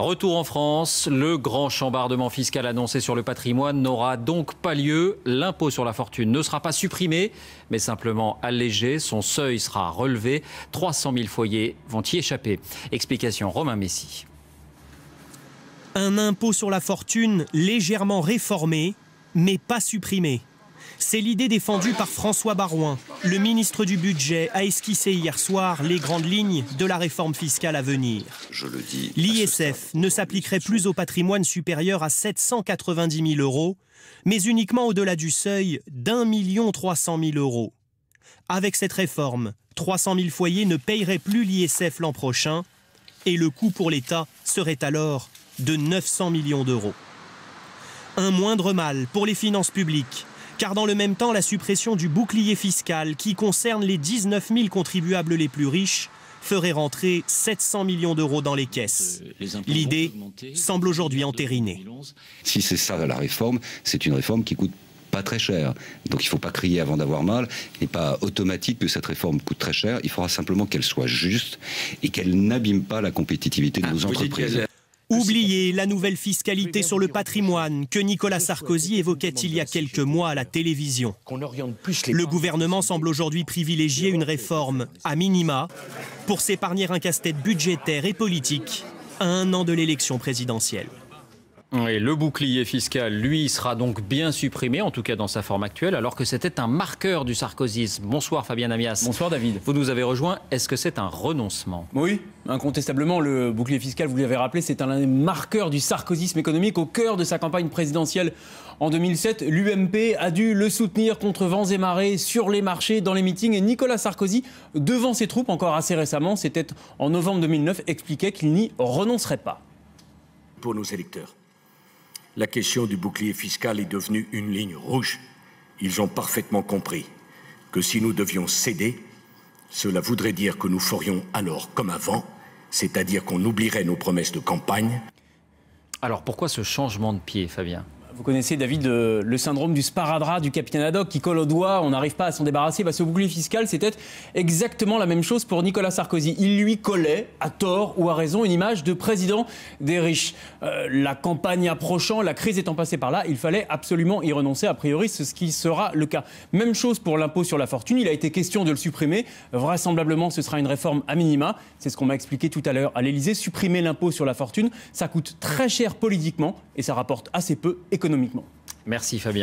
Retour en France, le grand chambardement fiscal annoncé sur le patrimoine n'aura donc pas lieu. L'impôt sur la fortune ne sera pas supprimé, mais simplement allégé. Son seuil sera relevé. 300 000 foyers vont y échapper. Explication Romain Messi. Un impôt sur la fortune légèrement réformé, mais pas supprimé. C'est l'idée défendue par François Baroin. Le ministre du Budget a esquissé hier soir les grandes lignes de la réforme fiscale à venir. L'ISF ne s'appliquerait plus au patrimoine supérieur à 790 000 euros, mais uniquement au-delà du seuil d'1 300 000 euros. Avec cette réforme, 300 000 foyers ne paieraient plus l'ISF l'an prochain et le coût pour l'État serait alors de 900 millions d'euros. Un moindre mal pour les finances publiques, car dans le même temps, la suppression du bouclier fiscal qui concerne les 19 000 contribuables les plus riches ferait rentrer 700 millions d'euros dans les caisses. L'idée semble aujourd'hui entérinée. Si c'est ça la réforme, c'est une réforme qui coûte pas très cher. Donc il ne faut pas crier avant d'avoir mal. Il n'est pas automatique que cette réforme coûte très cher. Il faudra simplement qu'elle soit juste et qu'elle n'abîme pas la compétitivité de nos entreprises. Oubliez la nouvelle fiscalité sur le patrimoine que Nicolas Sarkozy évoquait il y a quelques mois à la télévision. Le gouvernement semble aujourd'hui privilégier une réforme à minima pour s'épargner un casse-tête budgétaire et politique à un an de l'élection présidentielle. Et le bouclier fiscal, lui, sera donc bien supprimé, en tout cas dans sa forme actuelle, alors que c'était un marqueur du sarkozysme. Bonsoir Fabien Amias. Bonsoir David. Vous nous avez rejoint. Est-ce que c'est un renoncement? Oui, incontestablement, le bouclier fiscal, vous l'avez rappelé, c'est un marqueur du sarkozysme économique au cœur de sa campagne présidentielle. En 2007, l'UMP a dû le soutenir contre vents et marées sur les marchés, dans les meetings. Et Nicolas Sarkozy, devant ses troupes, encore assez récemment, c'était en novembre 2009, expliquait qu'il n'y renoncerait pas. Pour nos électeurs, la question du bouclier fiscal est devenue une ligne rouge. Ils ont parfaitement compris que si nous devions céder, cela voudrait dire que nous ferions alors comme avant, c'est-à-dire qu'on oublierait nos promesses de campagne. Alors pourquoi ce changement de pied, Fabien ? Vous connaissez, David, le syndrome du sparadrap du capitaine Haddock qui colle au doigt, on n'arrive pas à s'en débarrasser. Ce bouclier fiscal, c'était exactement la même chose pour Nicolas Sarkozy. Il lui collait, à tort ou à raison, une image de président des riches. La campagne approchant, la crise étant passée par là, il fallait absolument y renoncer. A priori, c'est ce qui sera le cas. Même chose pour l'impôt sur la fortune. Il a été question de le supprimer. Vraisemblablement, ce sera une réforme à minima. C'est ce qu'on m'a expliqué tout à l'heure à l'Élysée. Supprimer l'impôt sur la fortune, ça coûte très cher politiquement et ça rapporte assez peu économiquement. Merci Fabien.